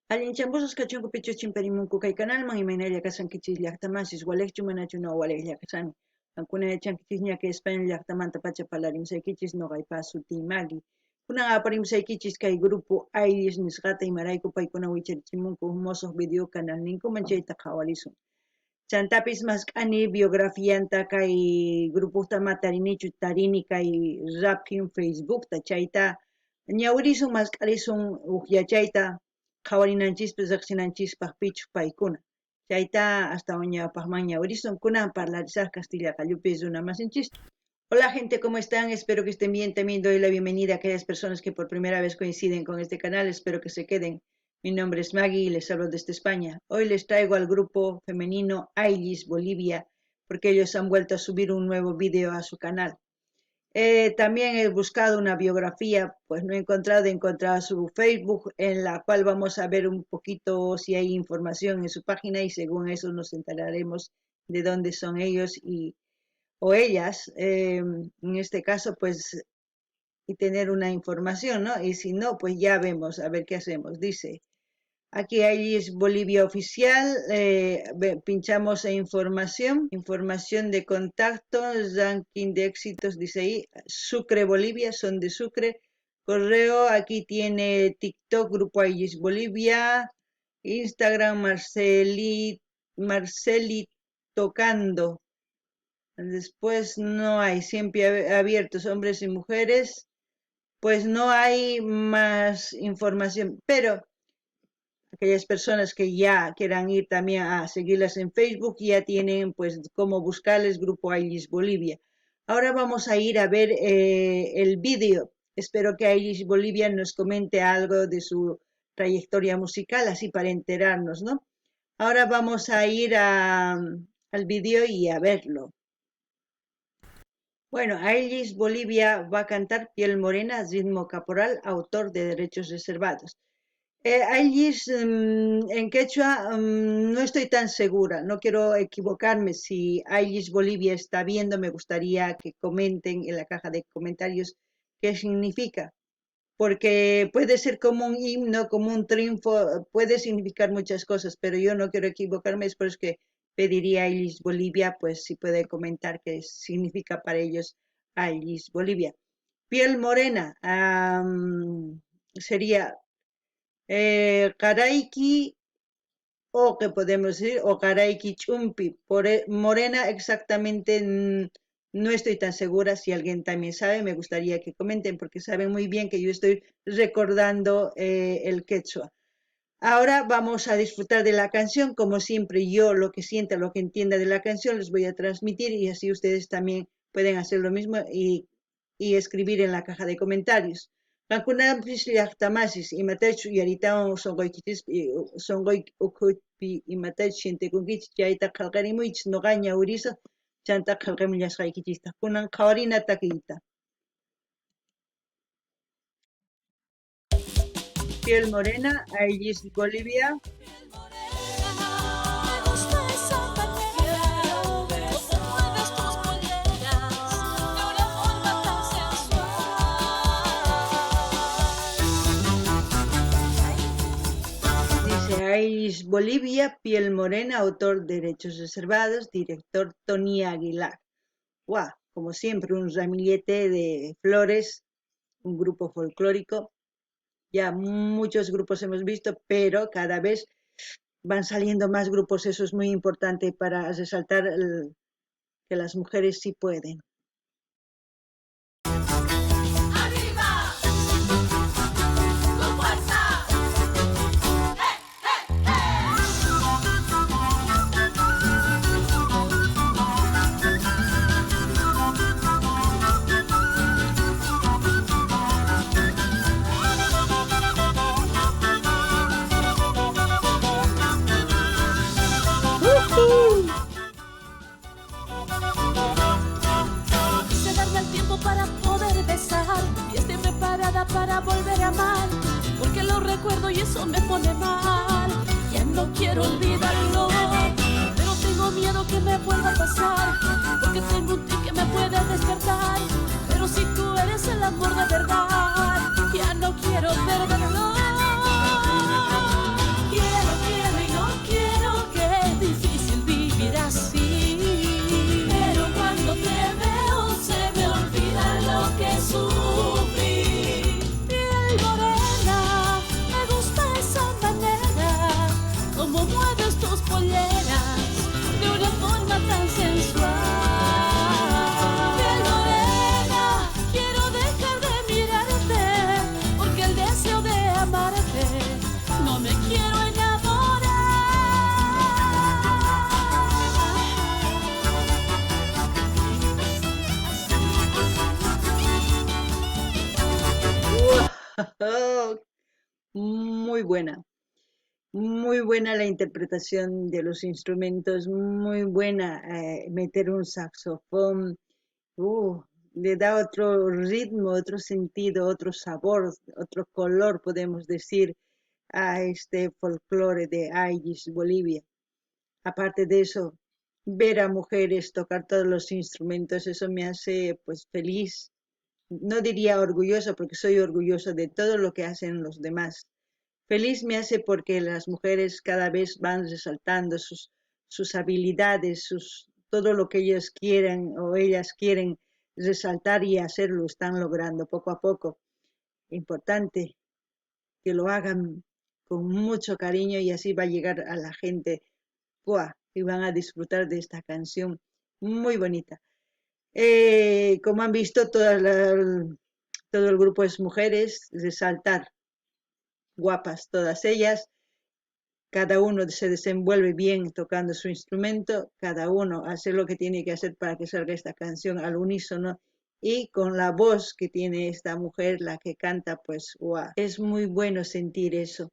Allinchambusas kachunku pichu chimparimunku kay canalman imaynalla kasankichis llaqtamasis waleqchu manachu no waleqlla kasani. Kankuna yachankichis ñaki España llaqtamanta pacha parlarimsaykichis noqaypa suti Maggie. Kunan aparimsaykichis kay grupo Aires nisqata imarayku paykuna wicharichimunku mosoq video canal ninkuman chayta qhawarisun. Chantapis mask'ani biografianta kay gruputa matarinichu tarini kay Rapkin Facebookta chayta ñawirisun mask'arisun yachayta qhawarinanchispis riqsinanchispaq pichu paykuna. Chayta hasta ñawpaqman ñawirisun kunan parlarisaq Castilla Qallupis runa masinchis. Hola gente, ¿cómo están? Espero que estén bien. También doy la bienvenida a aquellas personas que por primera vez coinciden con este canal. Espero que se queden. Mi nombre es Maggie y les hablo desde España. Hoy les traigo al grupo femenino Ailis Bolivia porque ellos han vuelto a subir un nuevo video a su canal. También he buscado una biografía, pues no he encontrado su Facebook, en la cual vamos a ver un poquito si hay información en su página y según eso nos enteraremos de dónde son ellos o ellas, en este caso, pues, y tener una información, ¿no? Y si no, pues ya vemos, a ver qué hacemos. Dice, aquí hay Bolivia Oficial, pinchamos en información de contacto, ranking de éxitos, dice ahí, Sucre, Bolivia, son de Sucre, correo, aquí tiene TikTok, Grupo Aegis Bolivia, Instagram, Marceli Tocando, después no hay, siempre abiertos, hombres y mujeres, pues no hay más información, pero aquellas personas que ya quieran ir también a seguirlas en Facebook ya tienen pues cómo buscarles Grupo Aegis Bolivia. Ahora vamos a ir a ver el vídeo. Espero que Aegis Bolivia nos comente algo de su trayectoria musical, así para enterarnos, ¿no? Ahora vamos a ir al vídeo y a verlo. Bueno, Aegis Bolivia va a cantar Piel Morena, ritmo caporal, autor de derechos reservados. Aegis, en quechua, no estoy tan segura, no quiero equivocarme. Si Aegis Bolivia está viendo, me gustaría que comenten en la caja de comentarios qué significa, porque puede ser como un himno, como un triunfo, puede significar muchas cosas, pero yo no quiero equivocarme, es por eso que pediría a Aegis Bolivia, pues si puede comentar qué significa para ellos Aegis Bolivia. Piel morena, sería Karaiki, o que podemos decir, o Karaiki Chumpi, morena exactamente, no estoy tan segura. Si alguien también sabe, me gustaría que comenten, porque saben muy bien que yo estoy recordando el quechua. Ahora vamos a disfrutar de la canción, como siempre yo lo que sienta, lo que entienda de la canción les voy a transmitir y así ustedes también pueden hacer lo mismo y escribir en la caja de comentarios. Kankunapish llaqtamasis imatachus yaritaman sonqoyki ukhupi imatachus shintikunkichis chayta qillqarimuychis nuqa ñawirisaq chanta qillqamullashqaykichista kunan qhawarina takiyta. Piel morena, Aegis Bolivia. Aegis Bolivia, Piel Morena, autor derechos reservados, director Tony Aguilar. ¡Wow! Como siempre, un ramillete de flores, un grupo folclórico. Ya muchos grupos hemos visto, pero cada vez van saliendo más grupos. Eso es muy importante para resaltar que las mujeres sí pueden. Quise darme el tiempo para poder besar y estoy preparada para volver a amar, porque lo recuerdo y eso me pone mal. Ya no quiero olvidarlo, pero tengo miedo que me vuelva a pasar, porque tengo un tic que me puede despertar. Pero si tú eres el amor de verdad, ya no quiero perderlo. muy buena la interpretación de los instrumentos, muy buena meter un saxofón, uh, le da otro ritmo, otro sentido, otro sabor, otro color, podemos decir, a este folclore de Ayllis, Bolivia. Aparte de eso, ver a mujeres tocar todos los instrumentos, eso me hace pues feliz. No diría orgullosa porque soy orgullosa de todo lo que hacen los demás. Feliz me hace porque las mujeres cada vez van resaltando sus habilidades, todo lo que ellas quieran o ellas quieren resaltar y hacer lo están logrando poco a poco. Importante que lo hagan con mucho cariño y así va a llegar a la gente. ¡Buah! Y van a disfrutar de esta canción muy bonita. Como han visto, todo el grupo es mujeres, resaltar, guapas todas ellas, cada uno se desenvuelve bien tocando su instrumento, cada uno hace lo que tiene que hacer para que salga esta canción al unísono y con la voz que tiene esta mujer, la que canta, pues wow, es muy bueno sentir eso.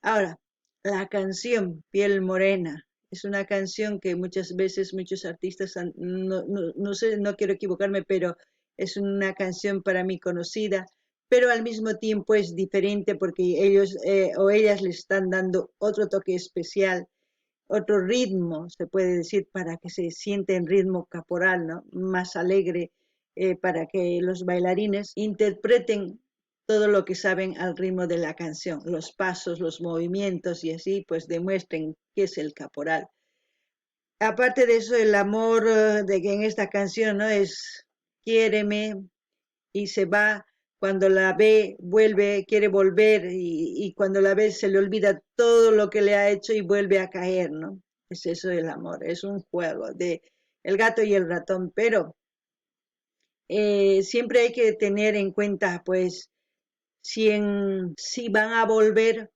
Ahora, la canción Piel Morena es una canción que muchas veces muchos artistas, no sé, no quiero equivocarme, pero es una canción para mí conocida, pero al mismo tiempo es diferente porque ellos o ellas le están dando otro toque especial, otro ritmo, se puede decir, para que se sienta en ritmo caporal, ¿no? Más alegre, para que los bailarines interpreten todo lo que saben al ritmo de la canción, los pasos, los movimientos y así pues demuestren qué es el caporal. Aparte de eso, el amor de que en esta canción no es quiéreme y se va, cuando la ve vuelve, quiere volver y cuando la ve se le olvida todo lo que le ha hecho y vuelve a caer, ¿no? Es eso el amor, es un juego de el gato y el ratón, pero siempre hay que tener en cuenta pues si van a volver,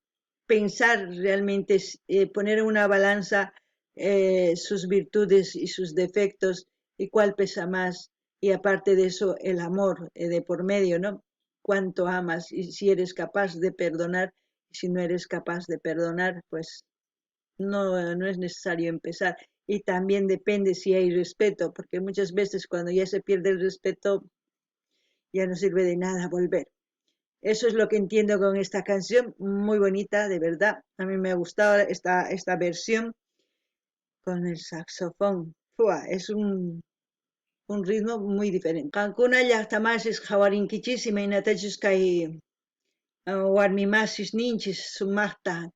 pensar realmente, poner en una balanza sus virtudes y sus defectos y cuál pesa más. Y aparte de eso, el amor de por medio, ¿no? Cuánto amas y si eres capaz de perdonar. Y si no eres capaz de perdonar, pues no es necesario empezar. Y también depende si hay respeto, porque muchas veces cuando ya se pierde el respeto, ya no sirve de nada volver. Eso es lo que entiendo con esta canción, muy bonita, de verdad. A mí me ha gustado esta versión con el saxofón. Fua, es un ritmo muy diferente. Kankuna llaqtamanchis qhawarinkichis imaynatachus kay warmimasis ninchis sumaqta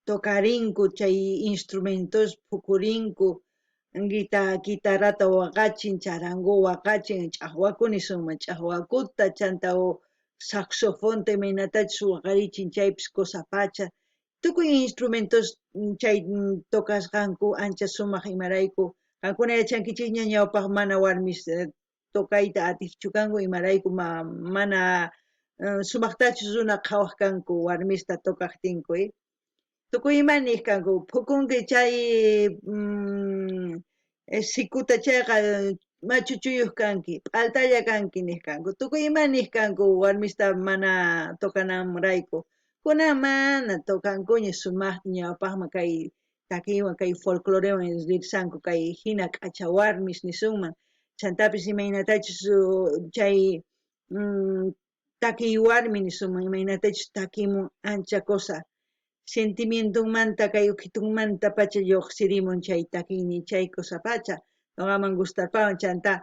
tocarinku chay instrumentos pukurinku guitarrata waqachin, charango waqachin, ch'aqwakuni sumaq ch'aqwakuta chanta saxofonta imaynatachus waqarichin chaypis qusapacha tukuy instrumentos chay tokasqanku ancha sumaq imarayku qankuna yachankichis ñawpaq mana warmis tokayta atishchu kanku imarayku mana sumaqtachus runa qhawaq kanku warmista tokaqtinku tukuy imanik kanku phukunki chay sikuta chayqa machuchuyuq kanki p'altalla kanki nih kanku tukuy imanik kanku warmista mana tokananrayku kunan mana tokankuña sumaqta ñawpaqman kay takiwan kay folclorewan riqsanku kay hina k'acha warmis nisunman chantapis imaynatachus chay takiy warmi nisunman imaynatachus takimun ancha cosa sentimientumanta kay ukhitunmanta pacha lluqsirimun chay takiyni chay qusapacha noqaman gustarpawan chanta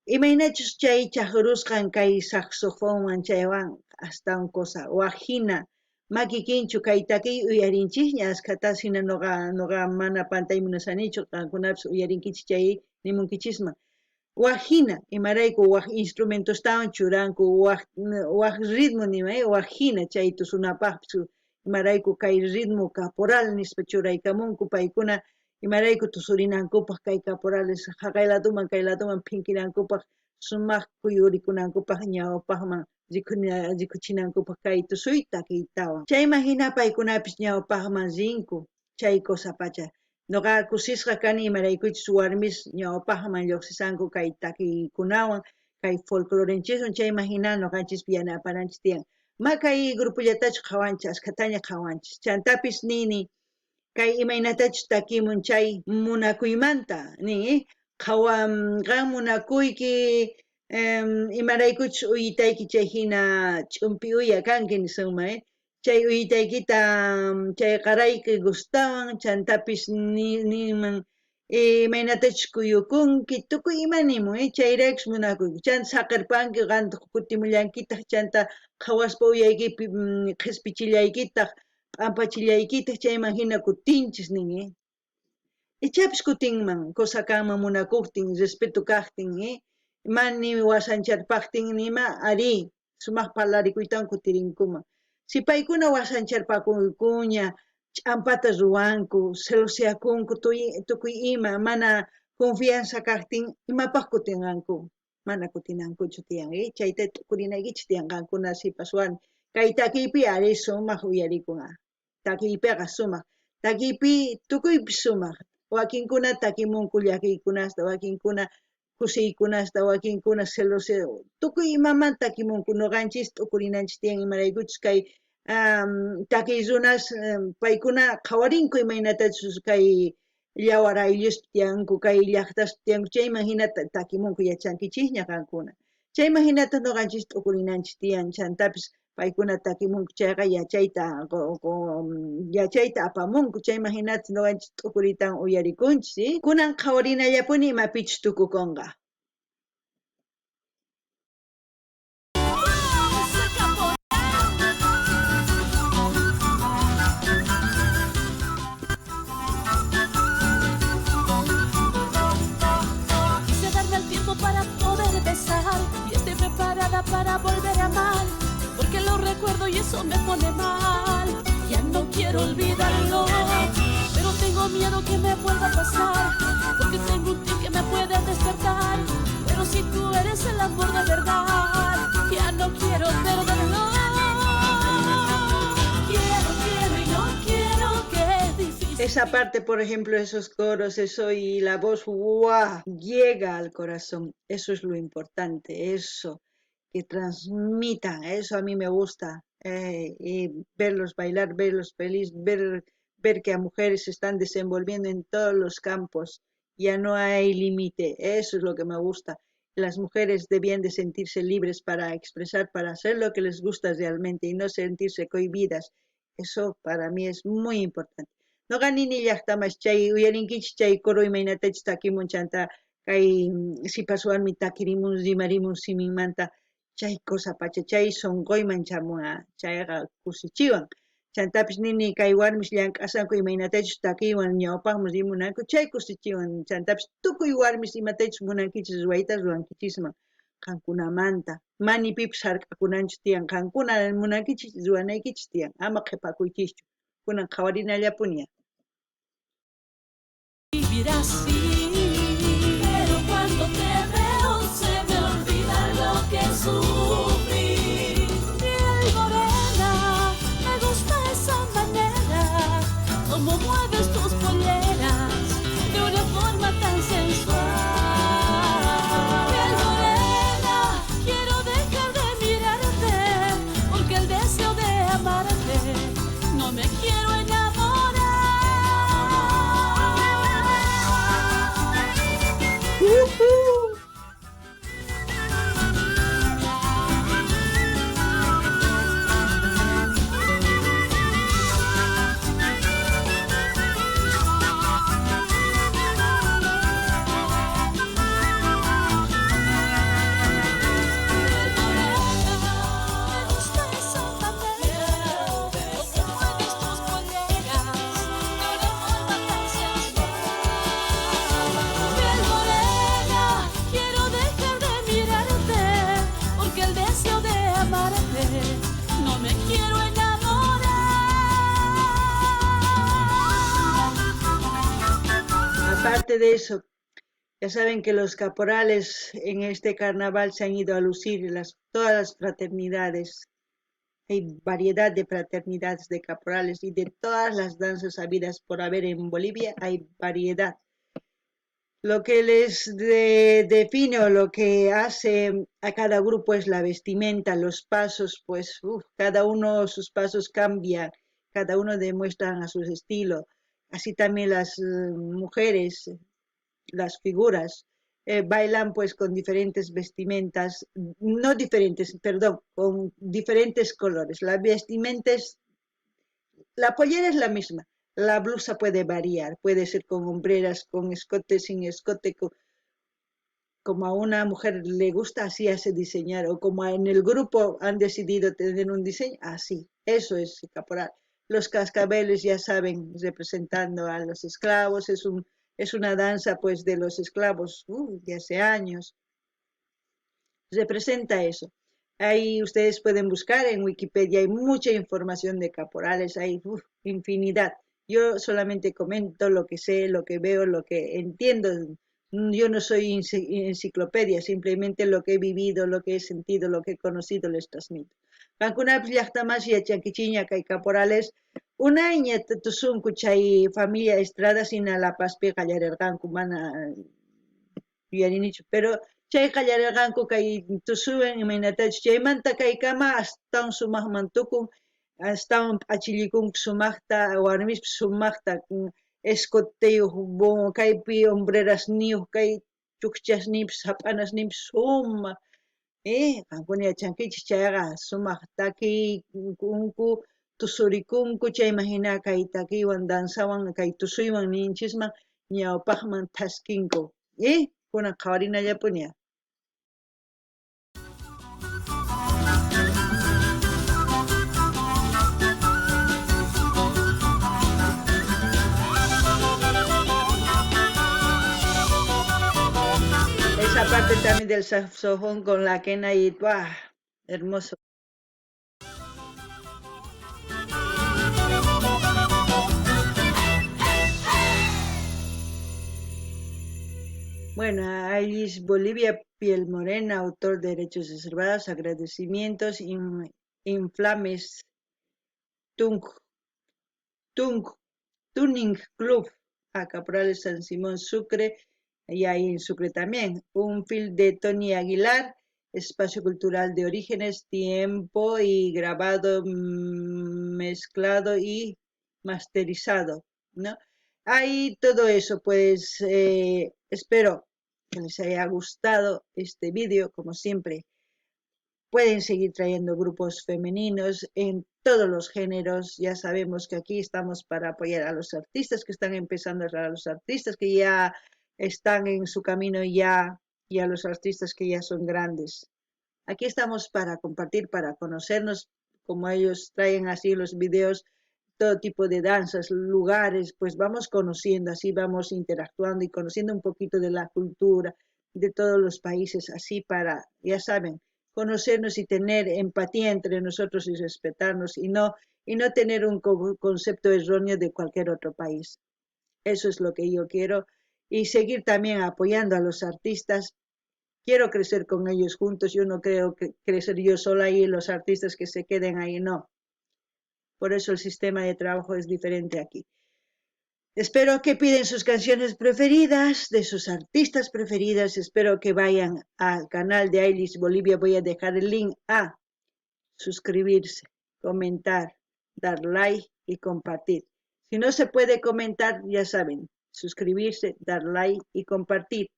imaynachus chay chaqirusqan kay saxofonwan chaywan astawan cosa waqhina makikinchu kay takiy uyarinchikña askhatas hina noqa mana pantay munasanichu qankunapis uyarinkichis chay nimunkichisman waqhina imarayku waq instrumentostawan churanku waq ritmo nimay waqhina chay tusunapaqpis imarayku kay ritmo caporal nispa churaykamunku paykuna imarayku tusurinkupaq kay caporales haqay laduman kay laduman phinkinankupaq sumaq kuyurikunankupaq ñawpaqman rikuchinankupaq kay tusuyta takiytawan chayman hina paykunapis ñawpaqman rinku chay qusapacha noqa kusisqa kani imaraykuchus warmis ñawpaqman lluqsisanku kay takiykunawan kay folclorenchikwan chayman hina noqanchis yanapananchis tiyan Kay grupullatachu qhawanchis, askataña qhawanchis. Chantapis nini, kay imaynatachu takimun chay munakuymanta, ni qan munakuyki imaraykuchus uyitayki chay hina ch'umpi uya kanki nisunman, chay uyitaykita chay qarayki gustawan, chantapis niman imaynatachu kuyukunki, tukuy imanimun, chayraykus munakuyki, chanta saqirpanki qanqa kutimullankitaq chanta qhawaspa uyaykipi qhispichillaykitaq, p'ampachillaykitaq chayman hina kutinchis nin, ichapish kutinman kusa kanman munakuptin, respeto kaqtin, mani wasancharpaqtin nima ari, sumaq parlarikuytawan kutirinkuman. Si paykuna wasancharpakunkuña, ch'ampata ruwanku, celoseakunku tukuy ima, mana confianza kaqtin, imapaq kutinganku, mana kutinankuchu tiyan, chayta tukurinaykichik tiyanqankuna sipas warmi. Kay takiypi ari sumaq uyarikun, takiypiqa sumaq, takiypi tukuypis sumaq, wakinkuna takimunku llakiykunasta, wakinkuna kusiykunasta, wakinkuna celoseo, tukuy imamanta takimunku, nuqanchis tukurinanchis tiyan imaraykuchus kay takiy runas paykuna qhawarinku imaynatachus kay llawar ayllus tiyanku, kay llaqtaspa tiyanku, chayman hinata takimunku yachankichikña qankuna, chayman hinata nuqanchis tukurinanchis tiyan, chantapis paykuna takimunku chayqa yachayta apamunku, chayman hinata nuqanchis tukuriytawan uyarikunchis, kunan qhawarinallapuni imapichus tukukunqa. Quise darme el tiempo para poder besar y estoy preparada para volver a amar, porque lo recuerdo y eso me pone mal. Ya no quiero olvidarlo, pero tengo miedo que me vuelva a pasar, porque tengo un ti que me puede despertar. Pero si tú eres el amor de verdad, ya no quiero perderlo. Quiero y no quiero, que difícil. Esa parte, por ejemplo, esos coros, eso y la voz, ¡guau!, llega al corazón. Eso es lo importante, eso, que transmitan, eso a mí me gusta. Y verlos bailar, verlos feliz, ver que a mujeres se están desenvolviendo en todos los campos. Ya no hay límite, eso es lo que me gusta. Las mujeres debían de sentirse libres para expresar, para hacer lo que les gusta realmente y no sentirse cohibidas. Eso para mí es muy importante. Noqa nini llaqtamas chay uyarinkichik chay coro imaynatachus takimun chanta kay sipas warmi takirimun rimarimun siminmanta chay cosa pacha chay sonqoyman chamun, chayqa kusichiwan, chantapis nini kay warmish llank'asanku imaynatachus takiywan ñawpaqman rimunanku chay kusichiwan, chantapis tukuy warmish imatachus munankichis ruwayta ruwankichisman qankunamanta, mani pipas hark'akunanchu tiyan, qankuna munankichis ruwanaykichis tiyan, ama qhipakuykichischu, kunan qhawarinallapuni. Vivir así, pero cuando te veo se me olvida lo que sufrí. Piel morena, me gusta esa manera, como mueves tus polleras de una forma tan sensual. Piel morena, quiero dejar de mirarte, porque el deseo de amarte no me quiero enamorar. No me quiero enamorar. Aparte de eso, ya saben que los caporales en este carnaval se han ido a lucir todas las fraternidades. Hay variedad de fraternidades de caporales y de todas las danzas habidas por haber en Bolivia hay variedad. Lo que les define o lo que hace a cada grupo es la vestimenta, los pasos, pues cada uno sus pasos cambian, cada uno demuestra a su estilo. Así también las mujeres, las figuras, bailan pues con diferentes vestimentas, no diferentes, perdón, con diferentes colores. La vestimenta es, la pollera es la misma, la blusa puede variar, puede ser con hombreras, con escote, sin escote, como a una mujer le gusta, así hace diseñar, o como en el grupo han decidido tener un diseño, así, eso es caporal. Los cascabeles ya saben, representando a los esclavos, es una danza pues de los esclavos de hace años, representa eso. Ahí ustedes pueden buscar en Wikipedia, hay mucha información de caporales, hay infinidad. Yo solamente comento lo que sé, lo que veo, lo que entiendo. Yo no soy enciclopedia, simplemente lo que he vivido, lo que he sentido, lo que he conocido les transmito. Kankuna llaqtamas yachankichiña kay caporales, una tusunku chay familia Estrada sina La Pazpi qallarirqanku mana yuyarinichu, pero chay qallarirqanku kay tusuwan imaynatachu chaymanta kaykama astawan sumaqman tukun, astawan p'achillikunku sumaqta, warmispis sumaqta escoteyuq kaypi hombrerasniyuq, kay chukchasniypis hap'anasniypis sumaq, qankuna yachankichis chayqa sumaq takikunku, tusurikunku, chayman hina kay takiwan danzawan, kay tusuywan ninchisman ñawpaqman thaskinku, kunan qhawarinallapuña. Esa parte también del saxofón con la quena y ¡buah! Hermoso. Bueno, Ailis Bolivia Piel Morena, autor de Derechos Reservados, agradecimientos, inflames, Tuning Club, a Caporales San Simón Sucre, y ahí en Sucre también, un film de Tony Aguilar, Espacio Cultural de Orígenes, tiempo y grabado, mezclado y masterizado, ¿no? Ahí todo eso, pues espero que les haya gustado este vídeo, como siempre. Pueden seguir trayendo grupos femeninos en todos los géneros. Ya sabemos que aquí estamos para apoyar a los artistas que están empezando, a los artistas que ya están en su camino ya y a los artistas que ya son grandes. Aquí estamos para compartir, para conocernos, como ellos traen así los videos, todo tipo de danzas, lugares, pues vamos conociendo, así vamos interactuando y conociendo un poquito de la cultura de todos los países, así para, ya saben, conocernos y tener empatía entre nosotros y respetarnos y no tener un concepto erróneo de cualquier otro país. Eso es lo que yo quiero y seguir también apoyando a los artistas. Quiero crecer con ellos juntos, yo no creo que crecer yo sola y los artistas que se queden ahí, no. Por eso el sistema de trabajo es diferente aquí. Espero que piden sus canciones preferidas, de sus artistas preferidas. Espero que vayan al canal de Ailis Bolivia. Voy a dejar el link a suscribirse, comentar, dar like y compartir. Si no se puede comentar, ya saben, suscribirse, dar like y compartir.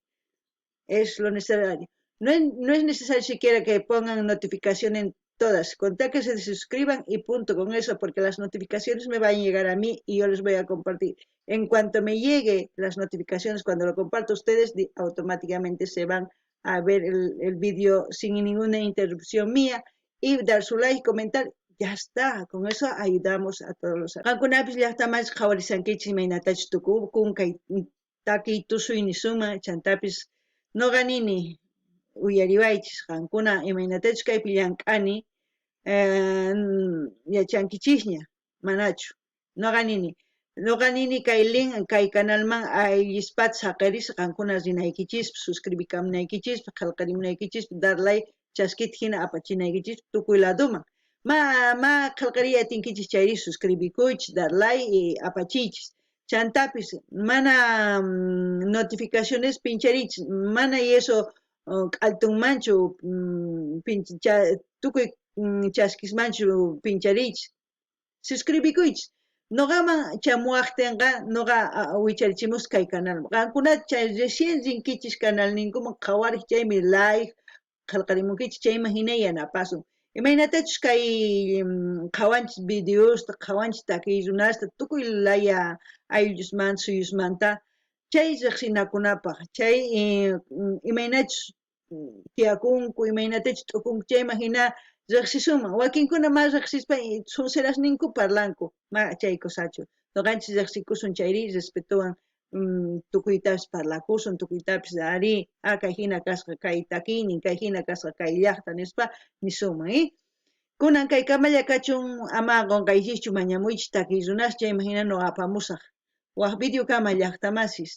Es lo necesario. No es necesario siquiera que pongan notificación en todas, con tal que se suscriban y punto con eso, porque las notificaciones me van a llegar a mí y yo les voy a compartir. En cuanto me llegue las notificaciones, cuando lo comparto a ustedes, automáticamente se van a ver el vídeo sin ninguna interrupción mía y dar su like, comentar. Ya está, con eso ayudamos a todos los. Kankunapis llaqtamas qhawarisankichis imaynatachu tukukun taki tusuy nisuma chantapis noqa nini uyariwaychis qankuna imaynatachu kaypi llank'ani yachankichisña manachu noqa nini kay link kay canalman ayllishpata saqarisqa qankuna rinaykichis suscribikamnaykichis qillqarimunaykichis dar like chaskita hina apachinaykichis tukuy ladoman ma qillqariy atinkichis chayri suscribikuychis dar like y apachiychis chantapis mana notificaciones pincharichis mana y eso altunmanchu tukuy chaskismanchu pincharichis suscribikuychis noqaman chamuwaqtinqa noqa wicharichimus kay canal qankuna chay recién rinkichis canal ninkuman qhawarik chaymi like qillqarimunkichis chayman hina yanapasun imaynatachus kay qhawanchis videosta qhawanchis takiy runasta tukuy laya ayllusmanta suyusmanta chay riqsinakunapaq chay imaynachus tiyakunku imaynatachus t'ukunku chayman hina riqsisunman wakinkuna mas riqsispa sinqirasninku parlanku ma chay kusachu noqanchis riqsikusun chayri respetuwan tukuytapis parlakusun tukuytapis ari kay hina kasqa kay takiynin kay hina kasqa kay llaqta nispa nisunman kunan kay kamalla kachun ama qonqaysischu mañamuychis takiy runas chayman hina noqa apamusaq waq videokama llaqtamasis